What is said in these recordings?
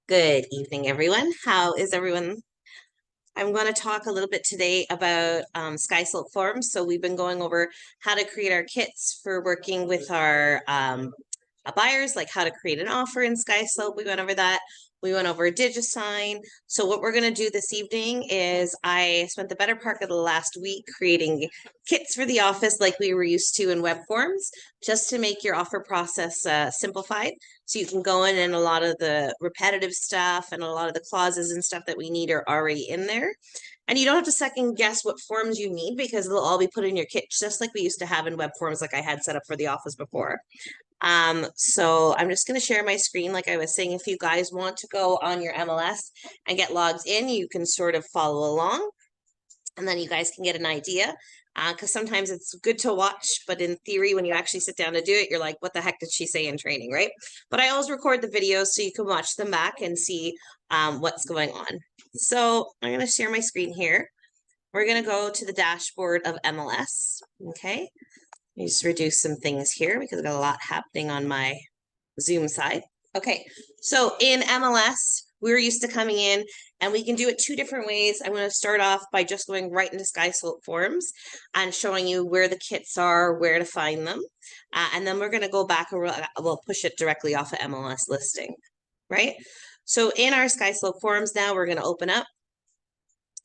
Good evening, everyone. How is everyone? I'm going to talk a little bit today about SkySlope forms. So we've been going over how to create our kits for working with our buyers, like how to create an offer in SkySlope. We went over that. We went over Digisign. So what we're going to do this evening is I spent the better part of the last week creating kits for the office like we were used to in web forms, just to make your offer process simplified. So you can go in and a lot of the repetitive stuff and a lot of the clauses and stuff that we need are already in there. And you don't have to second guess what forms you need because they'll all be put in your kit, just like we used to have in web forms like I had set up for the office before. So I'm just going to share my screen. Like I was saying, if you guys want to go on your MLS and get logged in, you can sort of follow along and then you guys can get an idea. Because sometimes it's good to watch, but in theory, when you actually sit down to do it, you're like, what the heck did she say in training, right? But I always record the videos so you can watch them back and see what's going on. So I'm going to share my screen here. We're going to go to the dashboard of MLS, okay? Let me just reduce some things here because I've got a lot happening on my Zoom side. Okay, so in MLS, we're used to coming in and we can do it two different ways. I'm going to start off by just going right into SkySlope forms and showing you where the kits are, where to find them. And then we're going to go back and we'll push it directly off of MLS listing, right? So in our SkySlope forms now, we're going to open up.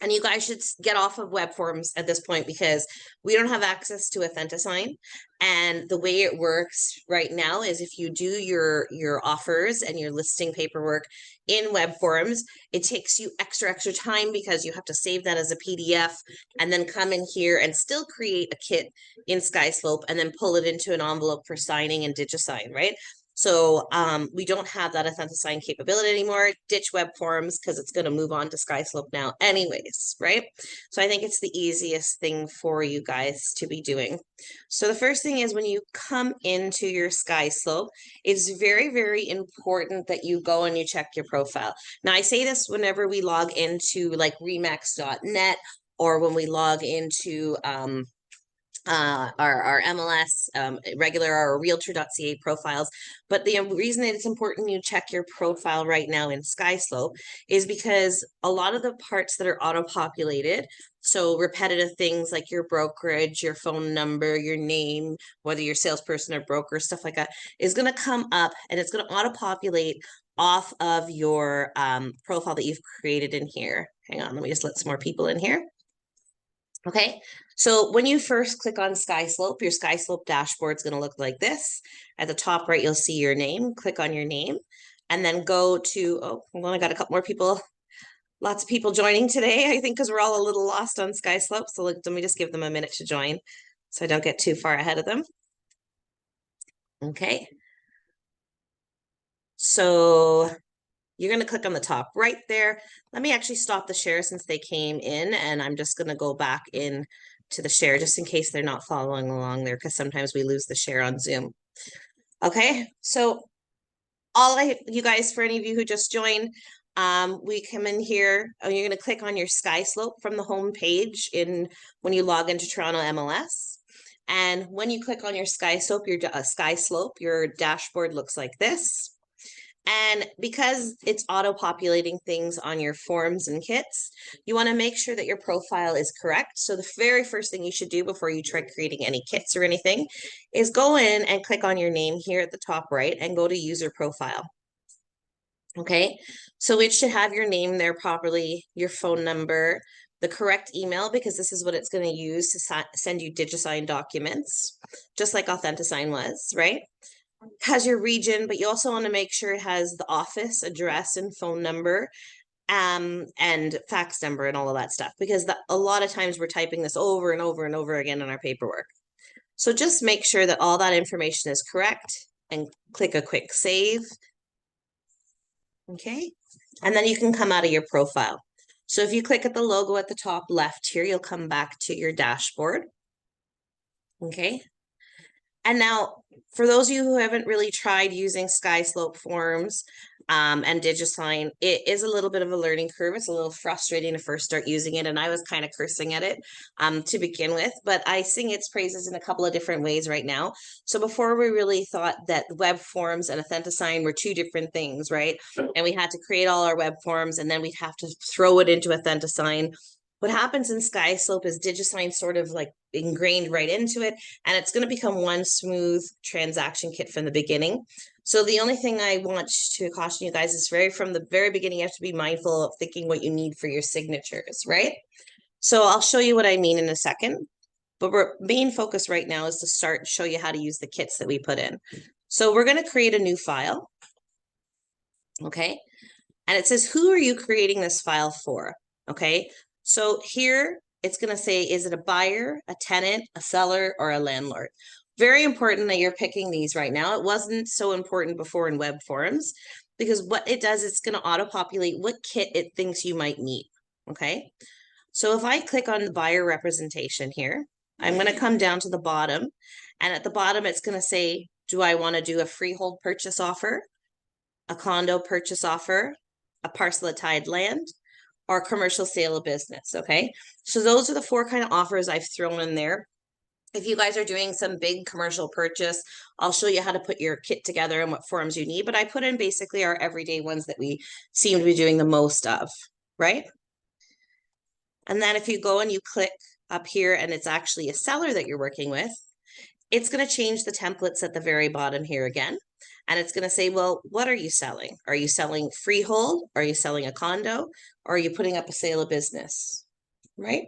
And you guys should get off of web forms at this point because we don't have access to Digisign. And the way it works right now is if you do your offers and your listing paperwork in web forms, it takes you extra time because you have to save that as a PDF and then come in here and still create a kit in SkySlope and then pull it into an envelope for signing and Digisign, right? So we don't have that Digisign capability anymore. Ditch web forms because it's going to move on to SkySlope now anyways, right? So I think it's the easiest thing for you guys to be doing. So the first thing is when you come into your SkySlope, it's very important that you go and you check your profile. Now I say this whenever we log into like remax.net or when we log into our MLS, regular our realtor.ca profiles. But the reason that it's important you check your profile right now in SkySlope is because a lot of the parts that are auto-populated, so repetitive things like your brokerage, your phone number, your name, whether you're salesperson or broker, stuff like that, is going to come up and it's going to auto-populate off of your profile that you've created in here. Hang on, let me just let some more people in here. Okay, so when you first click on SkySlope, your SkySlope dashboard is going to look like this. At the top right, you'll see your name. Click on your name and then go to, oh, well, I got a couple more people, lots of people joining today, I think, because we're all a little lost on SkySlope. So let me just give them a minute to join so I don't get too far ahead of them. Okay. So you're going to click on the top right there. Let me actually stop the share since they came in, and I'm just going to go back in to the share just in case they're not following along there because sometimes we lose the share on Zoom. Okay, so you guys, for any of you who just joined, we come in here. You're going to click on your SkySlope from the home page when you log into Toronto MLS. And when you click on your SkySlope, your dashboard looks like this. And because it's auto-populating things on your forms and kits, you want to make sure that your profile is correct. So the very first thing you should do before you try creating any kits or anything is go in and click on your name here at the top right and go to user profile. Okay, so it should have your name there properly, your phone number, the correct email, because this is what it's going to use to send you Digisign documents, just like Digisign was, right? Has your region, but you also want to make sure it has the office address and phone number and fax number and all of that stuff, because a lot of times we're typing this over and over and over again in our paperwork. So just make sure that all that information is correct and click a quick save. Okay, and then you can come out of your profile. So if you click at the logo at the top left here, you'll come back to your dashboard. Okay, and now, for those of you who haven't really tried using SkySlope forms, and Digisign, it is a little bit of a learning curve. It's a little frustrating to first start using it, and I was kind of cursing at it to begin with, but I sing its praises in a couple of different ways right now. So before, we really thought that web forms and Authentisign were two different things, right? And we had to create all our web forms, and then we'd have to throw it into Authentisign. What happens in SkySlope is Digisign sort of like ingrained right into it, and it's going to become one smooth transaction kit from the beginning. So the only thing I want to caution you guys is from the very beginning, you have to be mindful of thinking what you need for your signatures, right? So I'll show you what I mean in a second, but our main focus right now is to show you how to use the kits that we put in. So we're going to create a new file, okay? And it says, who are you creating this file for? Okay, so here it's going to say, is it a buyer, a tenant, a seller, or a landlord? Very important that you're picking these right now. It wasn't so important before in web forms, because what it does, it's going to auto-populate what kit it thinks you might need, okay? So if I click on the buyer representation here, I'm going to come down to the bottom, and at the bottom, it's going to say, do I want to do a freehold purchase offer, a condo purchase offer, a parcel of tied land, or commercial sale of business, okay? So those are the four kind of offers I've thrown in there. If you guys are doing some big commercial purchase, I'll show you how to put your kit together and what forms you need, but I put in basically our everyday ones that we seem to be doing the most of, right? And then if you go and you click up here and it's actually a seller that you're working with, it's going to change the templates at the very bottom here again. And it's going to say, well, what are you selling? Are you selling freehold? Are you selling a condo? Or are you putting up a sale of business, right?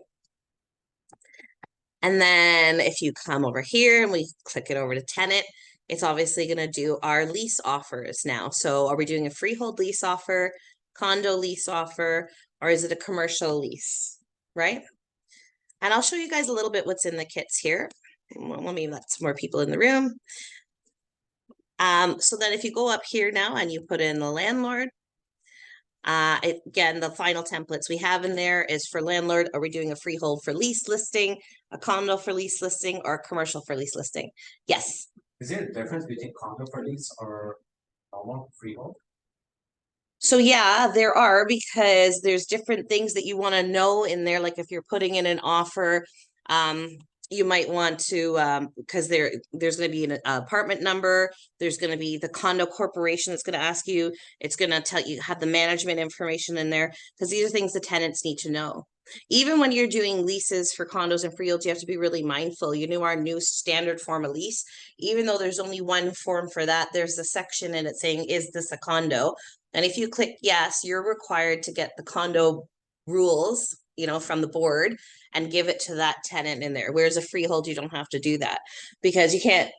And then if you come over here and we click it over to tenant, it's obviously going to do our lease offers now. So are we doing a freehold lease offer, condo lease offer, or is it a commercial lease, right? And I'll show you guys a little bit what's in the kits here. Well, let me let some more people in the room. So then if you go up here now and you put in the landlord, again, the final templates we have in there is for landlord. Are we doing a freehold for lease listing, a condo for lease listing, or a commercial for lease listing? Yes. Is there a difference between condo for lease or normal freehold? So yeah, there are, because there's different things that you want to know in there. Like if you're putting in an offer, you might want to, because there's going to be an apartment number. There's going to be the condo corporation that's going to ask you. It's going to tell you, have the management information in there, because these are things the tenants need to know. Even when you're doing leases for condos and freeholds, you have to be really mindful. You know, our new standard form of lease, even though there's only one form for that, there's a section in it saying, is this a condo? And if you click yes, you're required to get the condo rules, you know, from the board and give it to that tenant in there. Whereas a freehold, you don't have to do that, because you can't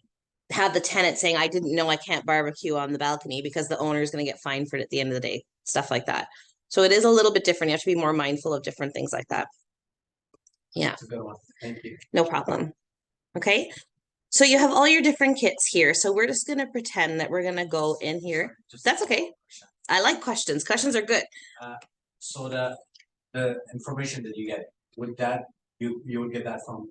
have the tenant saying, I didn't know I can't barbecue on the balcony, because the owner is going to get fined for it at the end of the day, stuff like that. So it is a little bit different. You have to be more mindful of different things like that. Yeah. That's a good one. Thank you. No problem. Okay. So you have all your different kits here. So we're just going to pretend that we're going to go in here. That's okay. I like questions. Questions are good. So the information that you get, would that you would get that from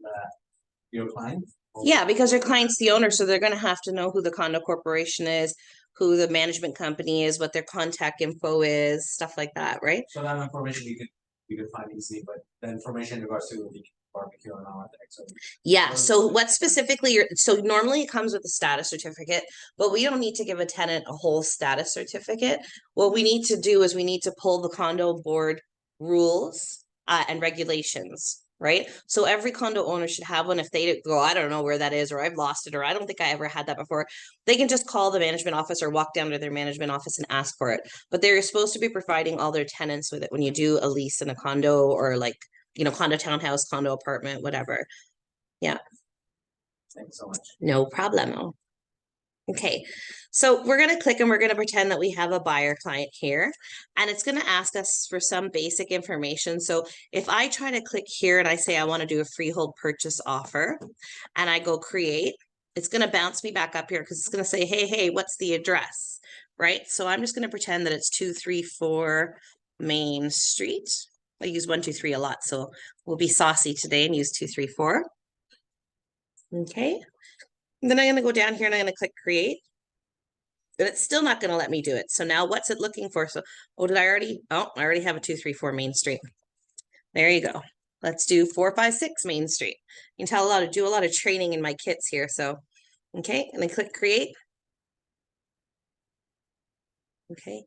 your client? Yeah, because your client's the owner, so they're going to have to know who the condo corporation is, who the management company is, what their contact info is, stuff like that, right? So that information you could find easily, but the information in regards to the barbecue and all that. So yeah. So what specifically so normally it comes with a status certificate, but we don't need to give a tenant a whole status certificate. What we need to do is we need to pull the condo board rules and regulations. Right. So every condo owner should have one. If they go, I don't know where that is, or I've lost it, or I don't think I ever had that before, they can just call the management office or walk down to their management office and ask for it. But they're supposed to be providing all their tenants with it when you do a lease in a condo, or like, you know, condo townhouse, condo apartment, whatever. Yeah. Thanks so much. No problemo. Okay, so we're going to click and we're going to pretend that we have a buyer client here, and it's going to ask us for some basic information. So if I try to click here and I say I want to do a freehold purchase offer and I go create, it's going to bounce me back up here because it's going to say, hey, what's the address, right? So I'm just going to pretend that it's 234 Main Street. I use 123 a lot, so we'll be saucy today and use 234. Okay. And then I'm going to go down here and I'm going to click create. and it's still not going to let me do it. So now what's it looking for? So, oh, I already have a 234 Main Street. There you go. Let's do 456 Main Street. You can tell do a lot of training in my kits here. So, okay, and then click create. Okay,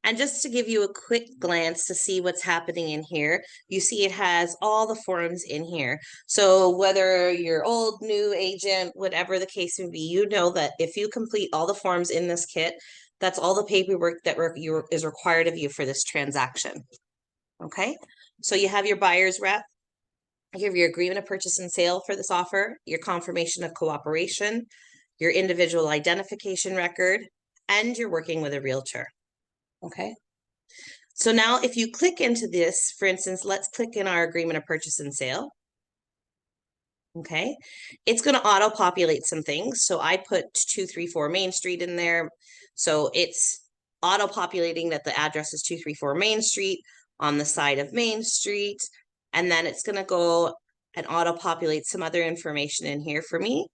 and just to give you a quick glance to see what's happening in here, you see it has all the forms in here. So whether you're old, new, agent, whatever the case may be, you know that if you complete all the forms in this kit, that's all the paperwork that is required of you for this transaction. Okay, so you have your buyer's rep, you have your agreement of purchase and sale for this offer, your confirmation of cooperation, your individual identification record, and you're working with a realtor. Okay. So now if you click into this, for instance, let's click in our agreement of purchase and sale. Okay. It's going to auto-populate some things. So I put 234 Main Street in there. So it's auto-populating that the address is 234 Main Street on the side of Main Street. And then it's going to go and auto-populate some other information in here for me.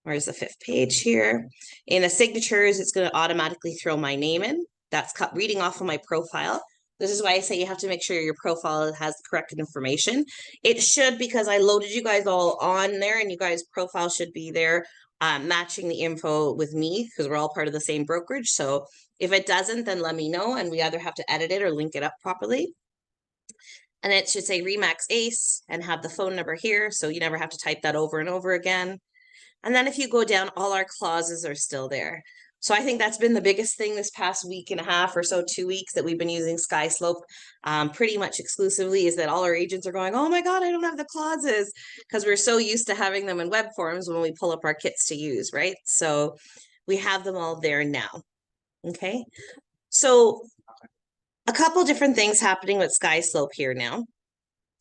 Where's the 5th page here? In the signatures, it's going to automatically throw my name in. That's reading off of my profile. This is why I say you have to make sure your profile has the correct information. It should, because I loaded you guys all on there and you guys' profile should be there, matching the info with me because we're all part of the same brokerage. So if it doesn't, then let me know and we either have to edit it or link it up properly. And it should say Remax Ace and have the phone number here. So you never have to type that over and over again. And then if you go down, all our clauses are still there. So I think that's been the biggest thing this past week and a half or so, 2 weeks that we've been using SkySlope pretty much exclusively is that all our agents are going, oh my God, I don't have the clauses because we're so used to having them in web forms when we pull up our kits to use, right? So we have them all there now. Okay. So a couple different things happening with SkySlope here now.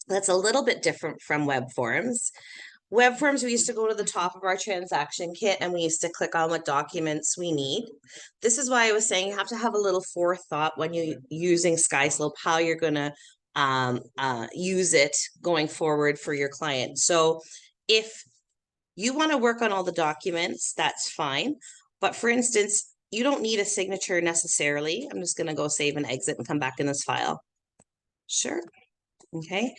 That's a little bit different from web forms. Web forms, we used to go to the top of our transaction kit and we used to click on what documents we need. This is why I was saying you have to have a little forethought when you're using SkySlope, how you're going to use it going forward for your client. So if you want to work on all the documents, that's fine. But for instance, you don't need a signature necessarily. I'm just going to go save and exit and come back in this file. Sure. Okay.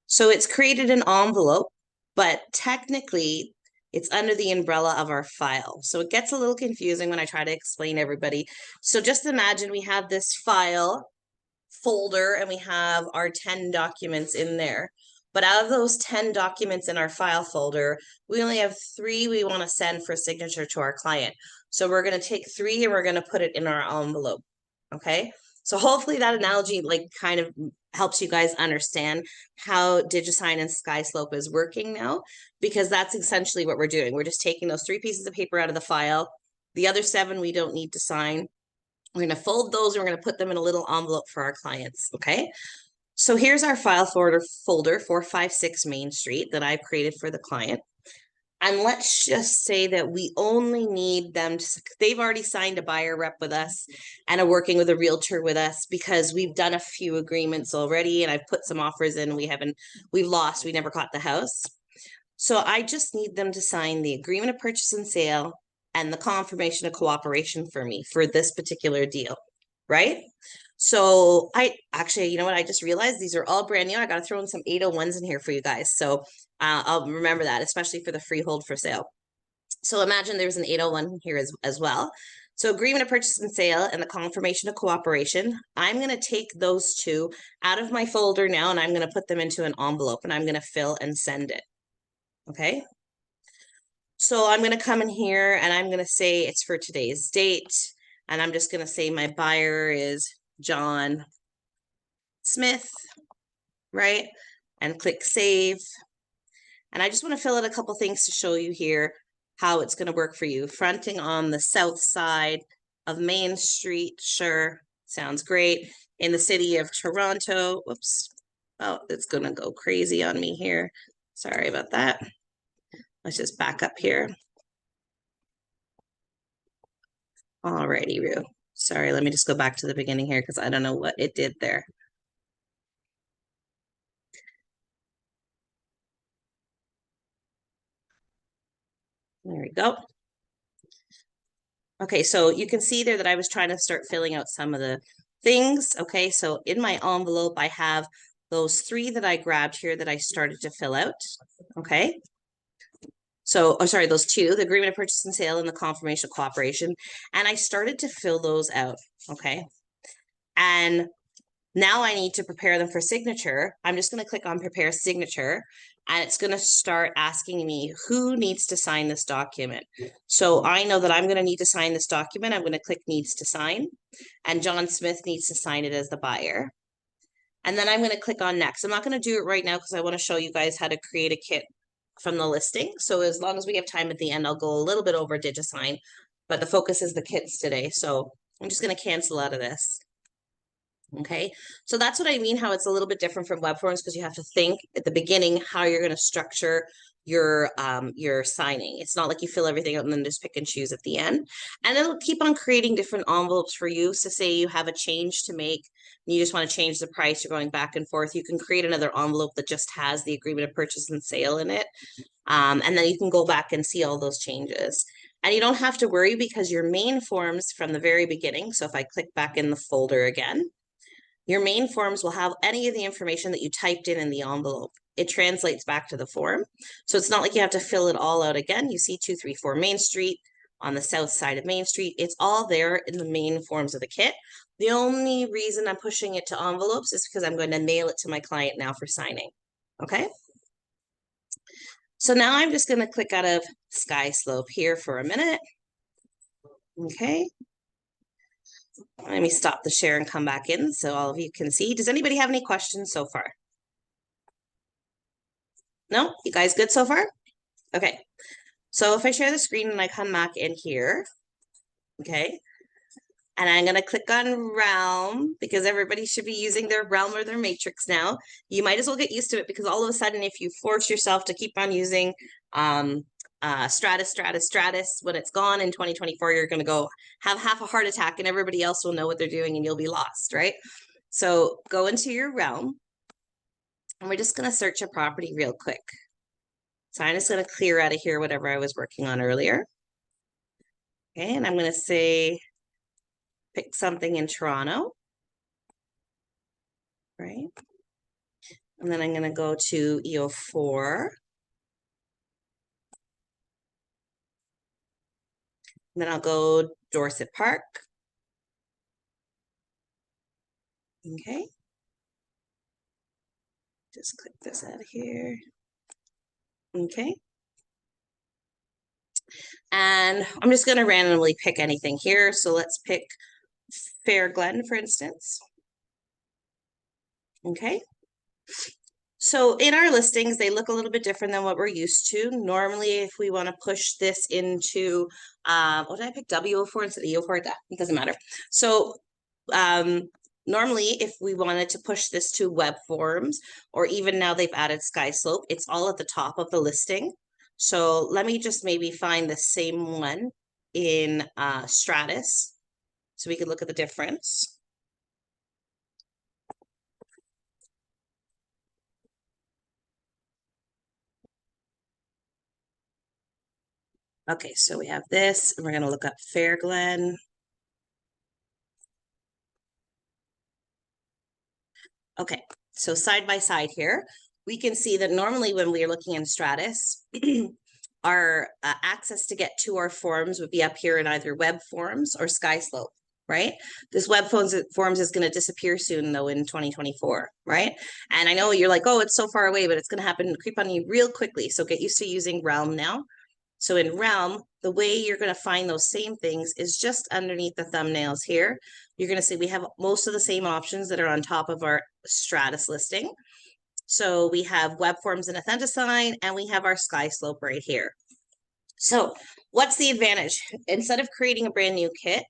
So it's created an envelope, but technically it's under the umbrella of our file. So it gets a little confusing when I try to explain everybody. So just imagine we have this file folder and we have our 10 documents in there. But out of those 10 documents in our file folder, we only have 3 we want to send for signature to our client. So we're going to take 3 and we're going to put it in our envelope. Okay. So hopefully that analogy like kind of helps you guys understand how Digisign and SkySlope is working now, because that's essentially what we're doing. We're just taking those 3 pieces of paper out of the file. The other 7 we don't need to sign. We're going to fold those and we're going to put them in a little envelope for our clients. Okay. So here's our file folder 456 Main Street that I've created for the client. And let's just say that we only need them to, they've already signed a buyer rep with us and are working with a realtor with us because we've done a few agreements already and I've put some offers in. We've lost, we never caught the house. So I just need them to sign the agreement of purchase and sale and the confirmation of cooperation for me for this particular deal, right? So you know what? I just realized these are all brand new. I got to throw in some 801s in here for you guys. So I'll remember that, especially for the freehold for sale. So imagine there's an 801 here as well. So agreement of purchase and sale and the confirmation of cooperation. I'm going to take those 2 out of my folder now and I'm going to put them into an envelope and I'm going to fill and send it. Okay. So I'm going to come in here and I'm going to say it's for today's date. And I'm just going to say my buyer is John Smith, right? And click save. And I just want to fill in a couple things to show you here how it's going to work for you. Fronting on the south side of Main Street. Sure. Sounds great. In the city of Toronto. Whoops. Oh, it's going to go crazy on me here. Sorry about that. Let's just back up here. Alrighty, Rue. Sorry, let me just go back to the beginning here because I don't know what it did there. There we go. Okay, so you can see there that I was trying to start filling out some of the things. Okay, so in my envelope, I have those 3 that I grabbed here that I started to fill out. Okay. So, oh, sorry, those 2, the agreement of purchase and sale and the confirmation of cooperation. And I started to fill those out. Okay. And now I need to prepare them for signature. I'm just going to click on prepare signature, and it's going to start asking me who needs to sign this document. So I know that I'm going to need to sign this document. I'm going to click needs to sign, and John Smith needs to sign it as the buyer. And then I'm going to click on next. I'm not going to do it right now because I want to show you guys how to create a kit from the listing. So as long as we have time at the end, I'll go a little bit over Digisign, but the focus is the kits today. So I'm just going to cancel out of this. Okay, so that's what I mean, how it's a little bit different from web forms, because you have to think at the beginning how you're going to structure your signing. It's not like you fill everything out and then just pick and choose at the end. And it'll keep on creating different envelopes for you. So say you have a change to make and you just want to change the price, you're going back and forth, you can create another envelope that just has the agreement of purchase and sale in it. And then you can go back and see all those changes. And you don't have to worry because your main forms from the very beginning, so if I click back in the folder again, your main forms will have any of the information that you typed in the envelope. It translates back to the form. So it's not like you have to fill it all out again. You see 234 Main Street on the south side of Main Street. It's all there in the main forms of the kit. The only reason I'm pushing it to envelopes is because I'm going to mail it to my client now for signing. Okay. So now I'm just going to click out of SkySlope here for a minute. Okay. Let me stop the share and come back in so all of you can see. Does anybody have any questions so far? No? You guys good so far? Okay. So if I share the screen and I come back in here, okay, and I'm going to click on Realm because everybody should be using their Realm or their Matrix now. You might as well get used to it because all of a sudden, if you force yourself to keep on using Stratus, when it's gone in 2024, you're going to go have half a heart attack and everybody else will know what they're doing and you'll be lost, right? So go into your Realm and we're just going to search a property real quick. So I'm just going to clear out of here whatever I was working on earlier. Okay, and I'm going to say, pick something in Toronto, right? And then I'm going to go to EO4. And then I'll go Dorset Park. Okay. Just click this out of here. Okay. And I'm just going to randomly pick anything here. So let's pick Fair Glen, for instance. Okay. So in our listings, they look a little bit different than what we're used to. Normally, if we want to push this into, what did I pick? W04 instead of EO4? It doesn't matter. So normally, if we wanted to push this to web forms, or even now they've added SkySlope, it's all at the top of the listing. So let me just maybe find the same one in Stratus so we can look at the difference. Okay, so we have this, and we're going to look up Fair Glen. Okay, so side by side here, we can see that normally when we are looking in Stratus, our access to get to our forms would be up here in either web forms or SkySlope, right? This web forms is going to disappear soon though in 2024, right? And I know you're like, oh, it's so far away, but it's going to happen, creep on you real quickly. So get used to using Realm now. So in Realm, the way you're going to find those same things is just underneath the thumbnails here. You're going to see we have most of the same options that are on top of our Stratus listing. So we have web forms and Digisign, and we have our SkySlope right here. So what's the advantage? Instead of creating a brand new kit,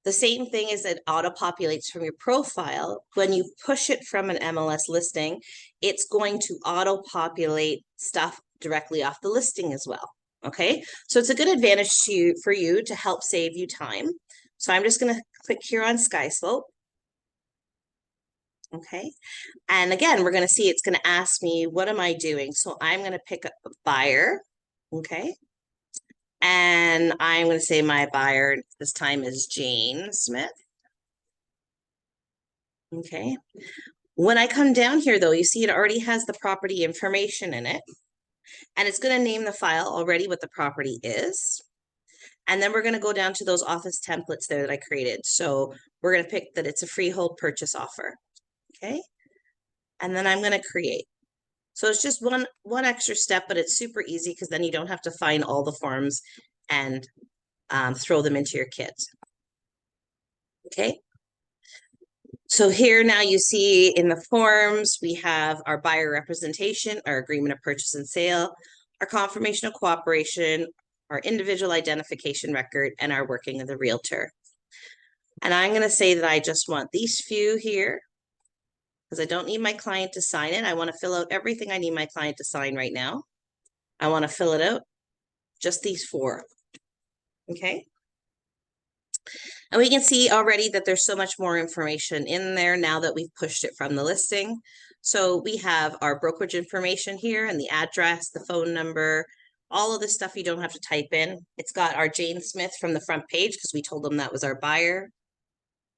the same thing is it auto-populates from your profile. When you push it from an MLS listing, it's going to auto-populate stuff directly off the listing as well. Okay, so it's a good advantage for you to help save you time. So I'm just going to click here on SkySlope. Okay, and again, we're going to see it's going to ask me, what am I doing? So I'm going to pick up a buyer. Okay, And I'm going to say my buyer this time is Jane Smith. Okay. When I come down here though, you see it already has the property information in it. And it's going to name the file already what the property is. And then we're going to go down to those office templates there that I created. So we're going to pick that it's a freehold purchase offer. Okay. And then I'm going to create. So it's just one extra step, but it's super easy because then you don't have to find all the forms and throw them into your kit. Okay. So here now you see in the forms, we have our buyer representation, our agreement of purchase and sale, our confirmation of cooperation, our individual identification record, and our working of the realtor. And I'm going to say that I just want these few here because I don't need my client to sign it. I want to fill out everything I need my client to sign right now. I want to fill it out, just these 4. Okay. And we can see already that there's so much more information in there now that we've pushed it from the listing. So we have our brokerage information here and the address, the phone number, all of the stuff you don't have to type in. It's got our Jane Smith from the front page because we told them that was our buyer,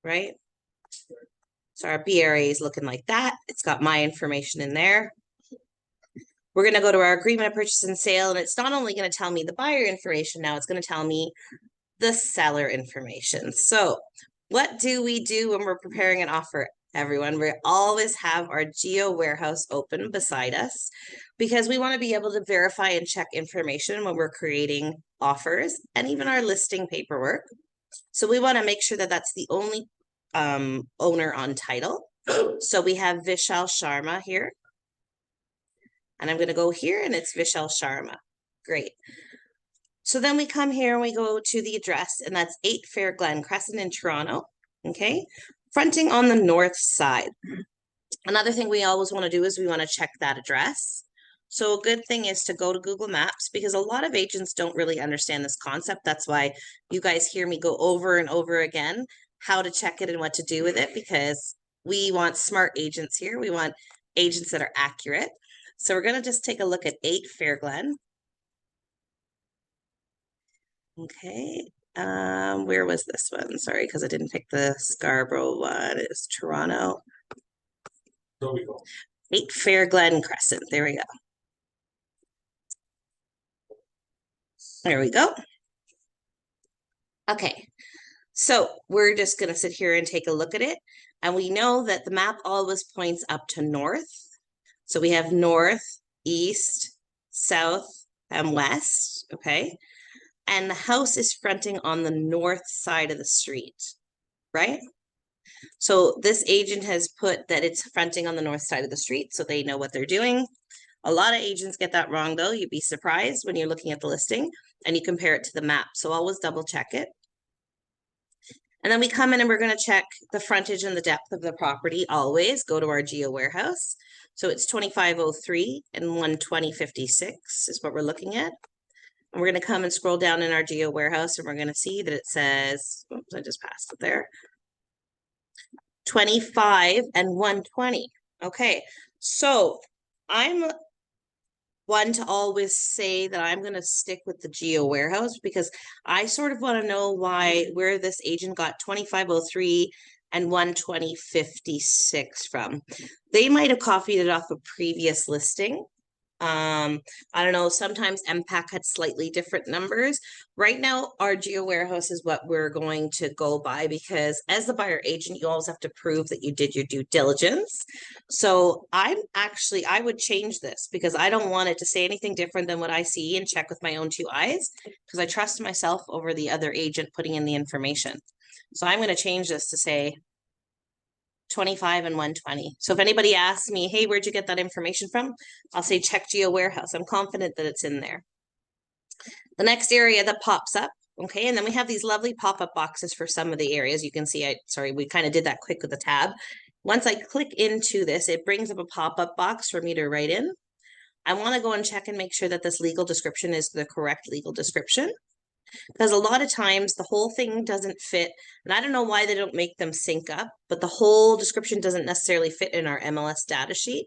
right? So our BRA is looking like that. It's got my information in there. We're going to go to our agreement of purchase and sale, and it's not only going to tell me the buyer information now, it's going to tell me the seller information. So what do we do when we're preparing an offer, everyone? We always have our Geo warehouse open beside us because we want to be able to verify and check information when we're creating offers and even our listing paperwork. So we want to make sure that that's the only owner on title. So we have Vishal Sharma here. And I'm going to go here and it's Vishal Sharma. Great. So then we come here and we go to the address, and that's 8 Fair Glen Crescent in Toronto, okay? Fronting on the north side. Another thing we always want to do is we want to check that address. So a good thing is to go to Google Maps because a lot of agents don't really understand this concept. That's why you guys hear me go over and over again how to check it and what to do with it, because we want smart agents here. We want agents that are accurate. So we're going to just take a look at 8 Fair Glen. Okay, where was this one? Sorry, because I didn't pick the Scarborough one. It's Toronto. There we go. 8 Fair Glen Crescent. There we go. There we go. Okay, so we're just going to sit here and take a look at it. And we know that the map always points up to north. So we have north, east, south, and west, okay? And the house is fronting on the north side of the street, right? So this agent has put that it's fronting on the north side of the street, so they know what they're doing. A lot of agents get that wrong though. You'd be surprised when you're looking at the listing and you compare it to the map. So always double check it. And then we come in and we're going to check the frontage and the depth of the property. Always go to our Geo warehouse. So it's 2503 and 12056 is what we're looking at. And we're going to come and scroll down in our Geo warehouse and we're going to see that it says, oops, I just passed it there. 25 and 120. Okay, so I'm one to always say that I'm going to stick with the Geo warehouse because I sort of want to know where this agent got 2503 and 12056 from. They might have copied it off a previous listing. I don't know, sometimes MPAC had slightly different numbers. Right now, our Geo warehouse is what we're going to go by because as the buyer agent, you always have to prove that you did your due diligence. So I would change this because I don't want it to say anything different than what I see and check with my own 2 eyes because I trust myself over the other agent putting in the information. So I'm going to change this to say 25 and 120. So if anybody asks me, hey, where'd you get that information from? I'll say check Geo warehouse. I'm confident that it's in there. The next area that pops up, okay, and then we have these lovely pop-up boxes for some of the areas. You can see, we kind of did that quick with the tab. Once I click into this, it brings up a pop-up box for me to write in. I want to go and check and make sure that this legal description is the correct legal description. Because a lot of times the whole thing doesn't fit, and I don't know why they don't make them sync up, but the whole description doesn't necessarily fit in our MLS data sheet,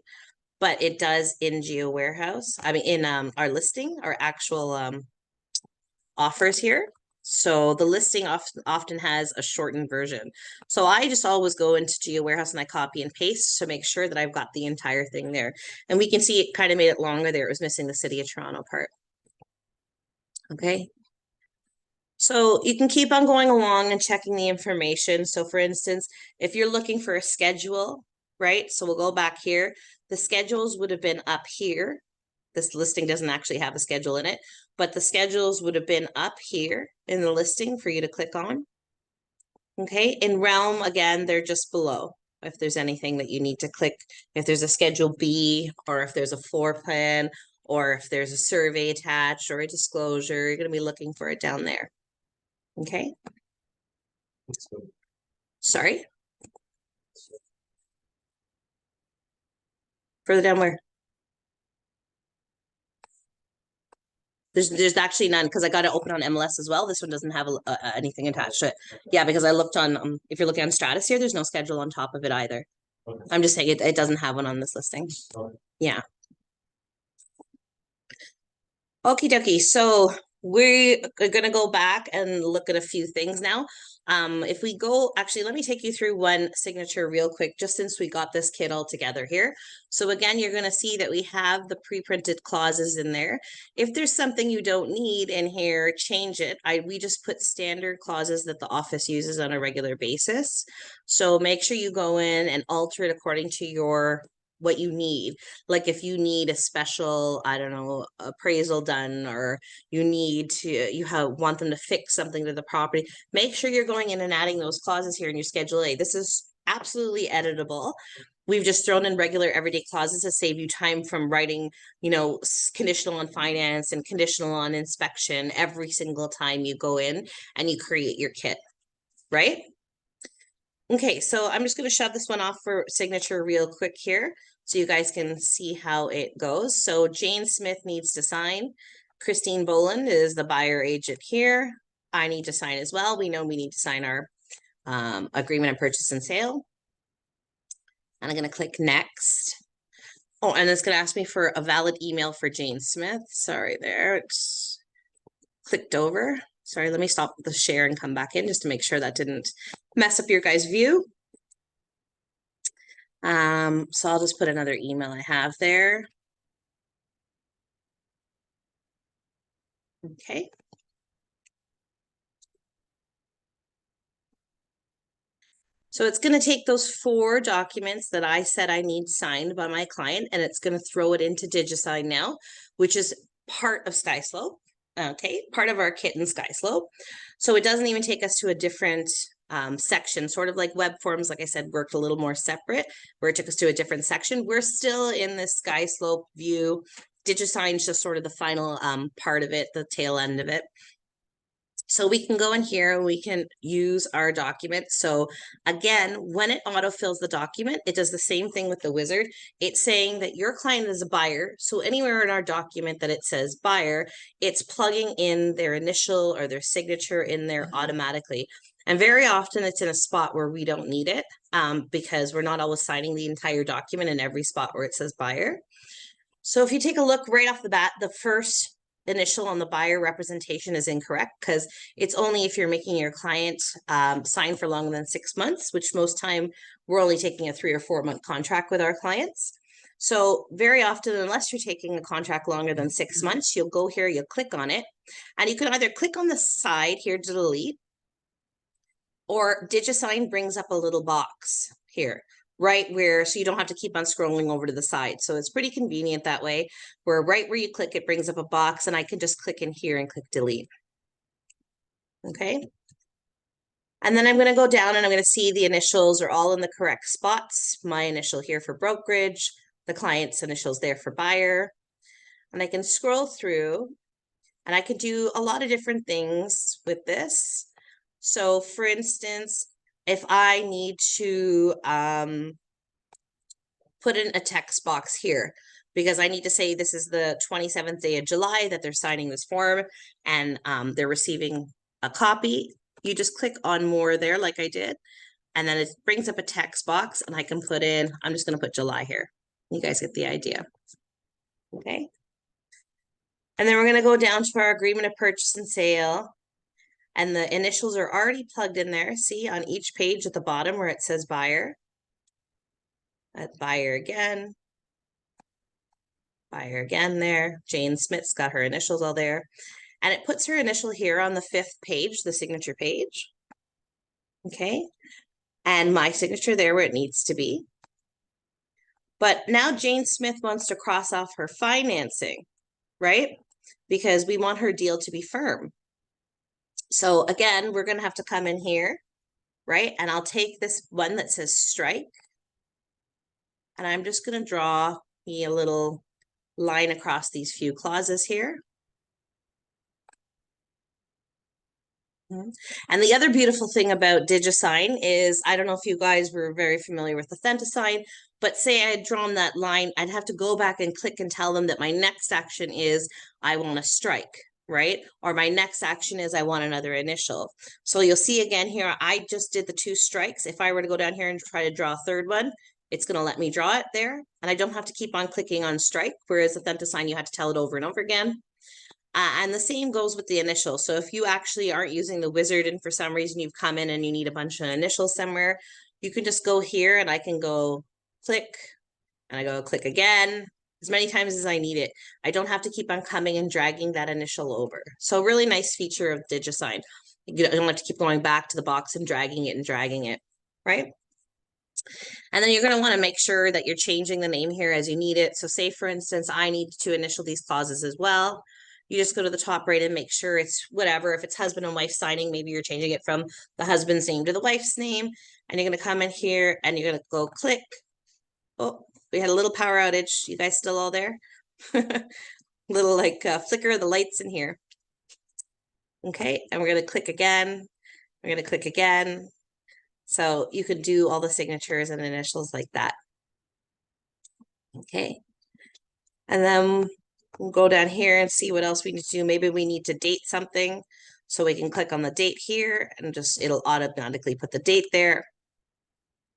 but it does in Geo Warehouse. I mean, in our listing, our actual offers here. So the listing often has a shortened version. So I just always go into GeoWarehouse and I copy and paste to make sure that I've got the entire thing there. And we can see it kind of made it longer there. It was missing the City of Toronto part. Okay. So you can keep on going along and checking the information. So for instance, if you're looking for a schedule, right? So we'll go back here. The schedules would have been up here. This listing doesn't actually have a schedule in it, but the schedules would have been up here in the listing for you to click on. Okay, in Realm, again, they're just below. If there's anything that you need to click, if there's a Schedule B, or if there's a floor plan, or if there's a survey attached or a disclosure, you're going to be looking for it down there. Okay. Sorry. Further down where? There's actually none because I got it open on MLS as well. This one doesn't have anything attached to it. Yeah, because I looked on, if you're looking on Stratus here, there's no schedule on top of it either. Okay. I'm just saying it doesn't have one on this listing. Okay. Yeah. Okie dokie. So we're going to go back and look at a few things now. If we go, actually, let me take you through one signature real quick, just since we got this kit all together here. So again, you're going to see that we have the pre-printed clauses in there. If there's something you don't need in here, change it. We just put standard clauses that the office uses on a regular basis. So make sure you go in and alter it according to what you need. Like if you need a special, I don't know, appraisal done, or you want them to fix something to the property, make sure you're going in and adding those clauses here in your Schedule A. This is absolutely editable. We've just thrown in regular everyday clauses to save you time from writing, conditional on finance and conditional on inspection every single time you go in and you create your kit, right? Okay, so I'm just going to shove this one off for signature real quick here so you guys can see how it goes. So Jane Smith needs to sign. Christine Boland is the buyer agent here. I need to sign as well. We know we need to sign our agreement of purchase and sale. And I'm going to click next. Oh, and it's going to ask me for a valid email for Jane Smith. Sorry there, it's clicked over. Sorry, let me stop the share and come back in just to make sure that didn't mess up your guys' view. So I'll just put another email I have there. Okay. So it's going to take those 4 documents that I said I need signed by my client, and it's going to throw it into Digisign now, which is part of SkySlope. Okay, part of our kit in SkySlope. So it doesn't even take us to a different section, sort of like web forms, like I said, worked a little more separate, where it took us to a different section. We're still in this SkySlope view. Digisign is just sort of the final part of it, the tail end of it. So we can go in here and we can use our document. So again, when it autofills the document, it does the same thing with the wizard. It's saying that your client is a buyer. So anywhere in our document that it says buyer, it's plugging in their initial or their signature in there automatically. And very often it's in a spot where we don't need it because we're not always signing the entire document in every spot where it says buyer. So if you take a look right off the bat, the first initial on the buyer representation is incorrect because it's only if you're making your client sign for longer than 6 months, which most time we're only taking a 3 or 4 month contract with our clients. So very often, unless you're taking a contract longer than 6 months, you'll go here, you'll click on it, and you can either click on the side here to delete, or Digisign brings up a little box here, right where, so you don't have to keep on scrolling over to the side. So it's pretty convenient that way, where right where you click, it brings up a box and I can just click in here and click delete. Okay. And then I'm going to go down and I'm going to see the initials are all in the correct spots. My initial here for brokerage, the client's initials there for buyer. And I can scroll through and I can do a lot of different things with this. So for instance, if I need to put in a text box here, because I need to say this is the 27th day of July that they're signing this form and they're receiving a copy, you just click on more there like I did. And then it brings up a text box and I can put in, I'm just going to put July here. You guys get the idea. Okay. And then we're going to go down to our agreement of purchase and sale. And the initials are already plugged in there. See on each page at the bottom where it says buyer. Buyer again. Buyer again there. Jane Smith's got her initials all there. And it puts her initial here on the 5th page, the signature page. Okay. And my signature there where it needs to be. But now Jane Smith wants to cross off her financing, right? Because we want her deal to be firm. So again, we're going to have to come in here, right? And I'll take this one that says strike. And I'm just going to draw me a little line across these few clauses here. And the other beautiful thing about Digisign is, I don't know if you guys were very familiar with Digisign, but say I had drawn that line, I'd have to go back and click and tell them that my next action is I want to strike, right? Or my next action is I want another initial. So you'll see again here, I just did the 2 strikes. If I were to go down here and try to draw a third one, it's going to let me draw it there. And I don't have to keep on clicking on strike, whereas with Digisign, you have to tell it over and over again. And the same goes with the initial. So if you actually aren't using the wizard and for some reason you've come in and you need a bunch of initials somewhere, you can just go here and I can go click and I go click again as many times as I need it. I don't have to keep on coming and dragging that initial over. So really nice feature of Digisign. You don't have to keep going back to the box and dragging it, right? And then you're going to want to make sure that you're changing the name here as you need it. So say, for instance, I need to initial these clauses as well. You just go to the top right and make sure it's whatever. If it's husband and wife signing, maybe you're changing it from the husband's name to the wife's name. And you're going to come in here and you're going to go click. Oh, we had a little power outage. You guys still all there? Little like flicker of the lights in here. Okay, and we're going to click again. We're going to click again. So you could do all the signatures and initials like that. Okay. And then we'll go down here and see what else we need to do. Maybe we need to date something. So we can click on the date here and just, it'll automatically put the date there.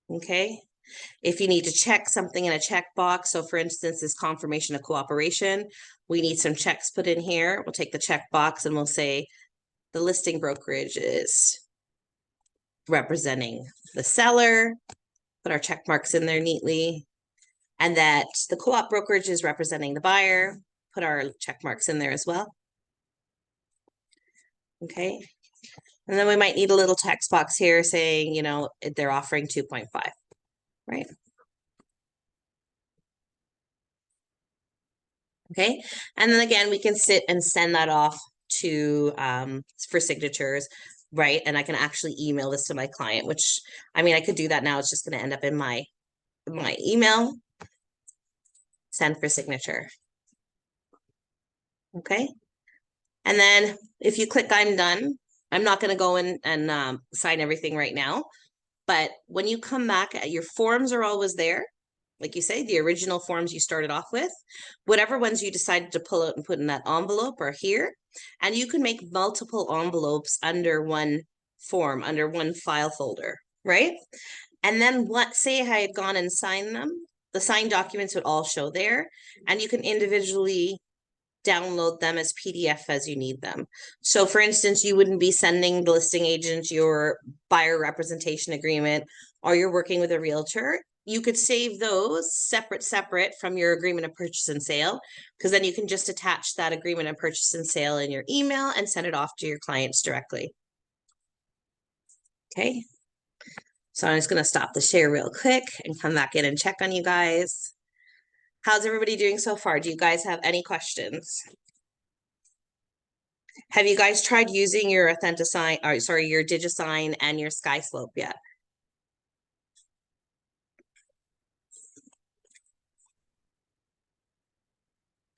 Okay. If you need to check something in a checkbox, so for instance, this confirmation of cooperation, we need some checks put in here. We'll take the checkbox and we'll say the listing brokerage is representing the seller, put our check marks in there neatly, and that the co-op brokerage is representing the buyer, put our check marks in there as well. Okay. And then we might need a little text box here saying, you know, they're offering 2.5, right? Okay. And then again, we can sit and send that off to for signatures, right? And I can actually email this to my client, which I mean, I could do that now. It's just going to end up in my email. Send for signature. Okay. And then if you click I'm done, I'm not going to go in and sign everything right now. But when you come back, your forms are always there. Like you say, the original forms you started off with, whatever ones you decided to pull out and put in that envelope are here. And you can make multiple envelopes under one form, under one file folder, right? And then say I had gone and signed them, the signed documents would all show there, and you can individually download them as PDF as you need them. So for instance, you wouldn't be sending the listing agent your buyer representation agreement, or you're working with a realtor. You could save those separate from your agreement of purchase and sale, because then you can just attach that agreement of purchase and sale in your email and send it off to your clients directly. Okay. So I'm just going to stop the share real quick and come back in and check on you guys. How's everybody doing so far? Do you guys have any questions? Have you guys tried using your your Digisign and your SkySlope yet?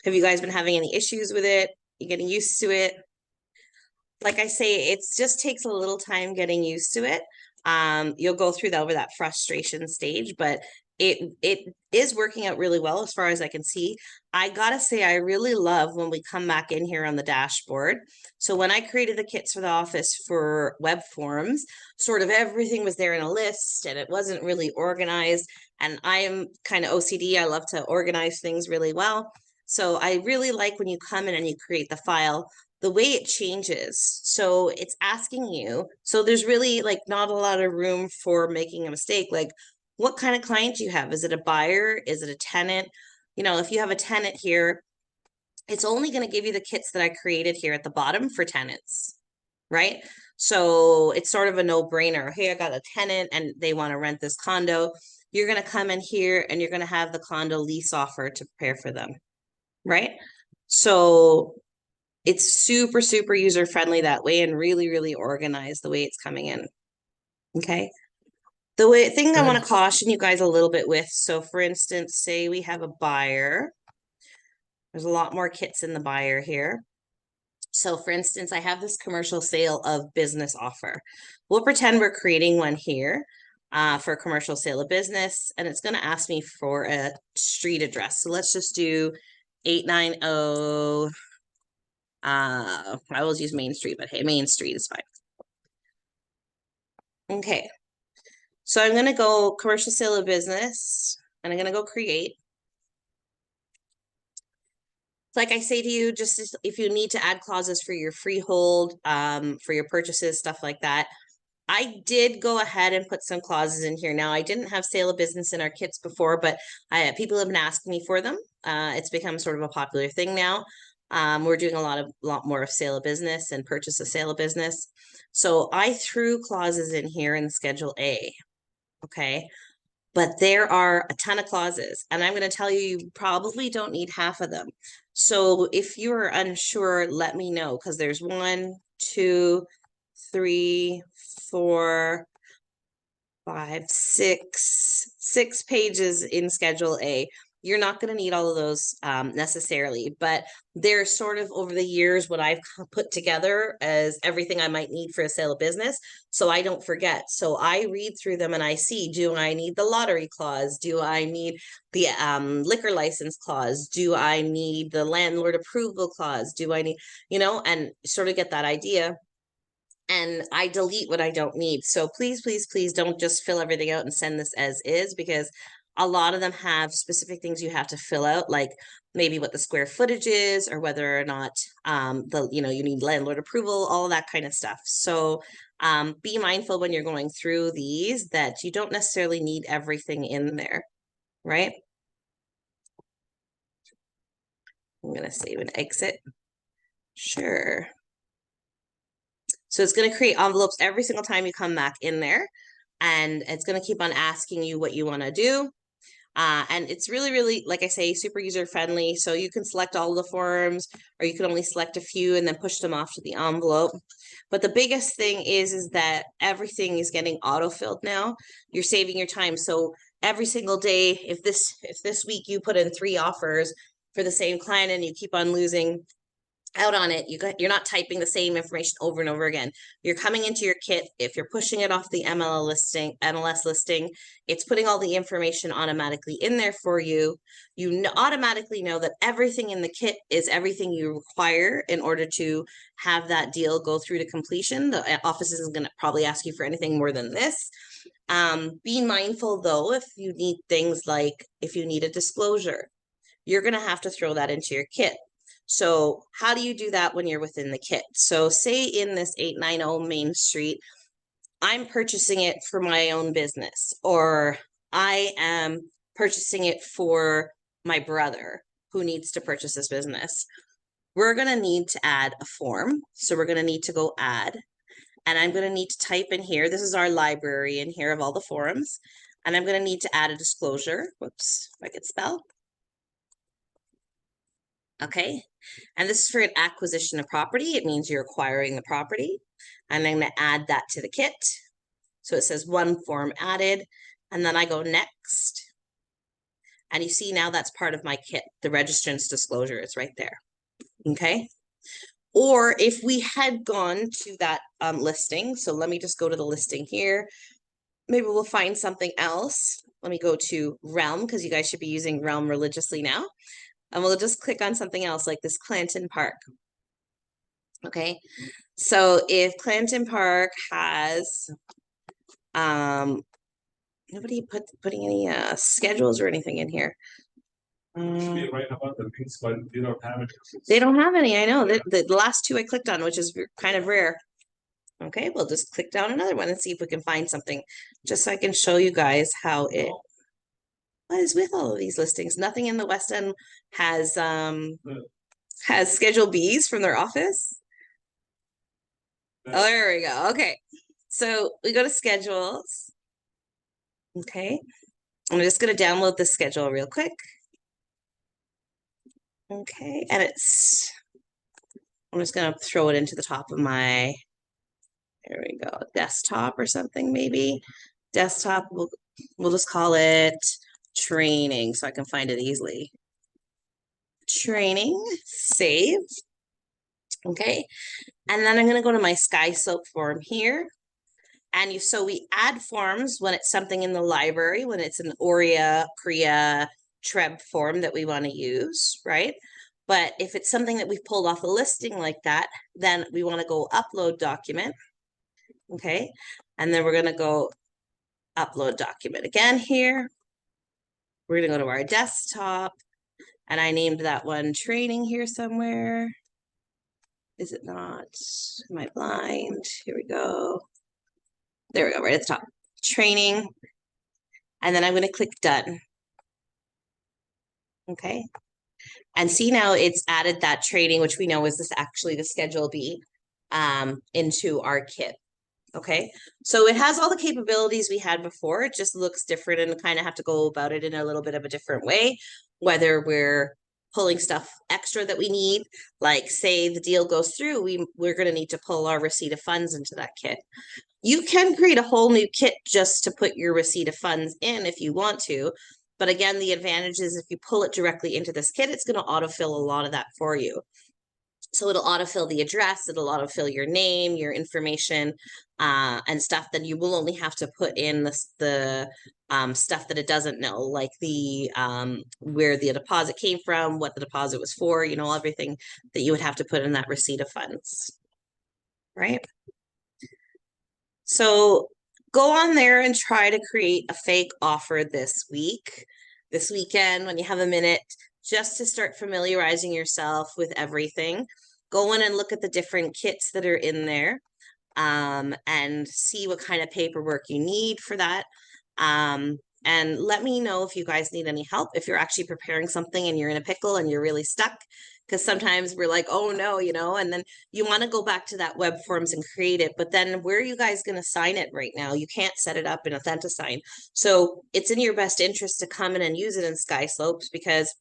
Have you guys been having any issues with it? You getting used to it? Like I say, it just takes a little time getting used to it. You'll go through over that frustration stage, but it is working out really well as far as I can see. I gotta say, I really love when we come back in here on the dashboard. So when I created the kits for the office for web forms, sort of everything was there in a list and it wasn't really organized. And I am kind of OCD. I love to organize things really well. So I really like when you come in and you create the file, the way it changes. So it's asking you, so there's really like not a lot of room for making a mistake. Like, what kind of client do you have? Is it a buyer? Is it a tenant? You know, if you have a tenant here, it's only going to give you the kits that I created here at the bottom for tenants, right? So it's sort of a no-brainer. Hey, I got a tenant and they want to rent this condo. You're going to come in here and you're going to have the condo lease offer to prepare for them, right? So it's super, super user friendly that way and really, really organized the way it's coming in. Okay. The thing I want to caution you guys a little bit with. So for instance, say we have a buyer. There's a lot more kits in the buyer here. So for instance, I have this commercial sale of business offer. We'll pretend we're creating one here for a commercial sale of business, and it's going to ask me for a street address. So let's just do 890. I always use Main Street, but hey, Main Street is fine. Okay. So I'm going to go commercial sale of business, and I'm going to go create. Like I say to you, just if you need to add clauses for your freehold, for your purchases, stuff like that. I did go ahead and put some clauses in here. Now, I didn't have sale of business in our kits before, but people have been asking me for them. It's become sort of a popular thing now. We're doing a lot more of sale of business and purchase of sale of business. So I threw clauses in here in Schedule A. Okay. But there are a ton of clauses, and I'm going to tell you, you probably don't need half of them. So if you're unsure, let me know, because there's 1, 2, 3, 4, 5, 6 pages in Schedule A. You're not going to need all of those necessarily, but they're sort of over the years what I've put together as everything I might need for a sale of business, so I don't forget. So I read through them and I see, do I need the lottery clause? Do I need the liquor license clause? Do I need the landlord approval clause? Do I need, and sort of get that idea. And I delete what I don't need. So please, please, please don't just fill everything out and send this as is, because a lot of them have specific things you have to fill out, like maybe what the square footage is, or whether or not you need landlord approval, all that kind of stuff. So be mindful when you're going through these that you don't necessarily need everything in there, right? I'm going to save and exit. Sure. So it's going to create envelopes every single time you come back in there. And it's going to keep on asking you what you want to do. And it's really, really, like I say, super user friendly. So you can select all the forms, or you can only select a few and then push them off to the envelope. But the biggest thing is that everything is getting auto-filled now. You're saving your time. So every single day, if this week you put in 3 offers for the same client and you keep on losing out on it, you're not typing the same information over and over again. You're coming into your kit. If you're pushing it off the MLS listing, it's putting all the information automatically in there for you. You automatically know that everything in the kit is everything you require in order to have that deal go through to completion. The office isn't going to probably ask you for anything more than this. Be mindful though, if you need things like, if you need a disclosure, you're going to have to throw that into your kit. So how do you do that when you're within the kit? So say in this 890 Main Street, I'm purchasing it for my own business, or I am purchasing it for my brother who needs to purchase this business. We're going to need to add a form. So we're going to need to go add, and I'm going to need to type in here. This is our library in here of all the forms. And I'm going to need to add a disclosure. Whoops, if I could spell. Okay. And this is for an acquisition of property. It means you're acquiring the property. And I'm going to add that to the kit. So it says 1 form added. And then I go next. And you see now that's part of my kit. The registrant's disclosure is right there. Okay. Or if we had gone to that listing, so let me just go to the listing here. Maybe we'll find something else. Let me go to Realm, because you guys should be using Realm religiously now. And we'll just click on something else like this Clanton Park. Okay, so if Clanton Park has, nobody putting any schedules or anything in here. Should be right about the links, but you don't have it. They don't have any, I know. The last two I clicked on, which is kind of rare. Okay, we'll just click down another one and see if we can find something, just so I can show you guys how it what is with all of these listings. Nothing in the West End has Schedule Bs from their office. Oh, there we go. Okay, so we go to schedules. Okay, I'm just going to download the schedule real quick. Okay, and I'm just going to throw it into the top of my, there we go, desktop or something maybe. Desktop, we'll just call it training so I can find it easily. Training, save. Okay, and then I'm going to go to my SkySlope form here. And so we add forms when it's something in the library, when it's an ORIA, CREA, TREB form that we want to use, right? But if it's something that we've pulled off a listing like that, then we want to go upload document. Okay, and then we're going to go upload document again here. We're going to go to our desktop, and I named that one training here somewhere. Is it not? Am I blind? Here we go. There we go, right at the top. Training. And then I'm going to click done. Okay. And see now it's added that training, which we know is this actually the Schedule B, into our kit. Okay. So it has all the capabilities we had before. It just looks different and kind of have to go about it in a little bit of a different way, whether we're pulling stuff extra that we need, like say the deal goes through, we're going to need to pull our receipt of funds into that kit. You can create a whole new kit just to put your receipt of funds in if you want to. But again, the advantage is if you pull it directly into this kit, it's going to autofill a lot of that for you. So it'll autofill the address, it'll autofill your name, your information, and stuff. Then you will only have to put in the stuff that it doesn't know, like the where the deposit came from, what the deposit was for, you know, everything that you would have to put in that receipt of funds, right? So go on there and try to create a fake offer this weekend, when you have a minute, just to start familiarizing yourself with everything. Go in and look at the different kits that are in there, and see what kind of paperwork you need for that. And let me know if you guys need any help, if you're actually preparing something and you're in a pickle and you're really stuck. Because sometimes we're like, oh no, you know, and then you want to go back to that web forms and create it. But then where are you guys going to sign it right now? You can't set it up in Digisign. So it's in your best interest to come in and use it in SkySlopes, because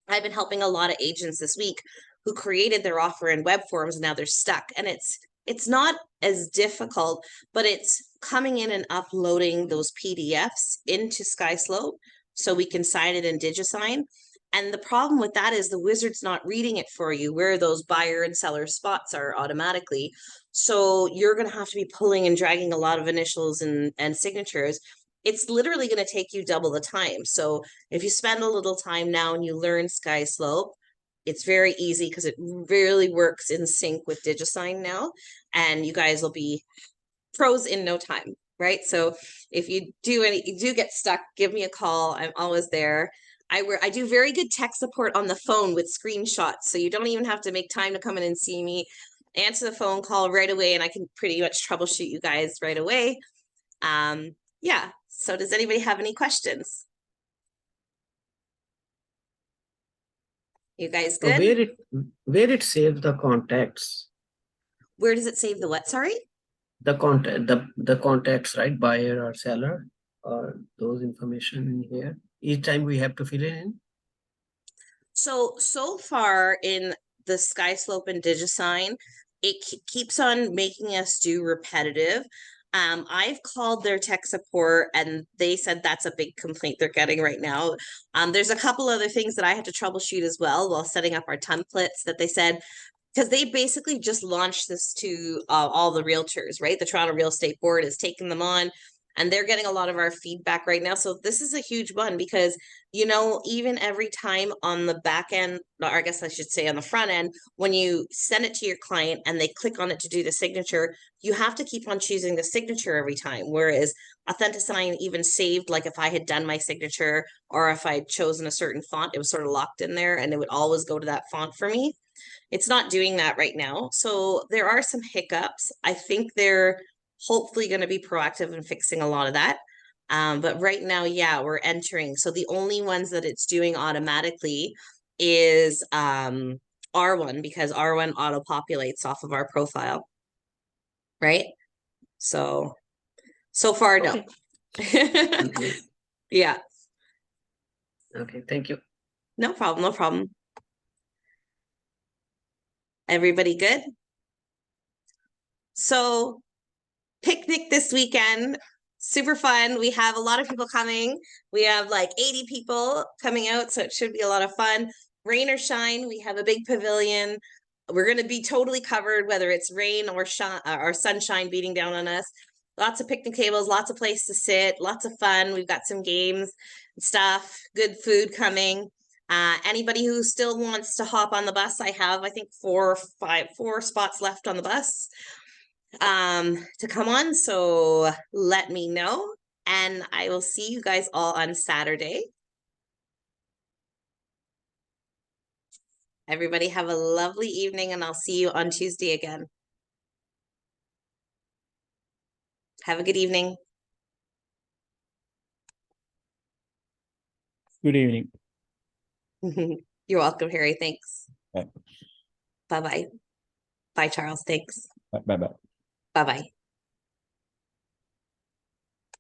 I've been helping a lot of agents this week who created their offer in web forms and now they're stuck. And it's not as difficult, but it's coming in and uploading those PDFs into SkySlope so we can sign it in Digisign. And the problem with that is the wizard's not reading it for you where those buyer and seller spots are automatically. So you're going to have to be pulling and dragging a lot of initials and signatures. It's literally going to take you double the time. So if you spend a little time now and you learn SkySlope, it's very easy because it really works in sync with Digisign now, and you guys will be pros in no time, right? So if you do get stuck, give me a call. I'm always there. I do very good tech support on the phone with screenshots, so you don't even have to make time to come in and see me. Answer the phone call right away, and I can pretty much troubleshoot you guys right away. Yeah. So does anybody have any questions? You guys good? Where it saves the contacts. Where does it save the what? Sorry? The contacts, right? Buyer or seller, or those information in here. Each time we have to fill it in. So far in the SkySlope and Digisign, it keeps on making us do repetitive. I've called their tech support and they said that's a big complaint they're getting right now. There's a couple other things that I had to troubleshoot as well while setting up our templates that they said, because they basically just launched this to all the realtors, right? The Toronto Real Estate Board has taken them on. and they're getting a lot of our feedback right now. So this is a huge one because, you know, even every time on the back end, or I guess I should say on the front end, when you send it to your client and they click on it to do the signature, you have to keep on choosing the signature every time. Whereas Digisign even saved, like if I had done my signature or if I had chosen a certain font, it was sort of locked in there and it would always go to that font for me. It's not doing that right now. So there are some hiccups. I think they're hopefully going to be proactive in fixing a lot of that. But right now, yeah, we're entering. So the only ones that it's doing automatically is R1 because R1 auto populates off of our profile. Right? So far, no. Okay. Yeah, Okay, thank you. no problem, no problem. Everybody good? So picnic this weekend, super fun. We have a lot of people coming. We have like 80 people coming out, so it should be a lot of fun. Rain or shine, we have a big pavilion. We're going to be totally covered, whether it's rain or sunshine beating down on us. Lots of picnic tables, lots of place to sit, lots of fun. We've got some games and stuff, good food coming. Anybody who still wants to hop on the bus, I have, I think, four spots left on the bus to come on. So let me know and I will see you guys all on Saturday. Everybody have a lovely evening and I'll see you on Tuesday again. Have a good evening. Good evening. You're welcome, Harry. Thanks. Bye. Bye-bye. Bye, Charles. Thanks. Bye bye. Bye-bye.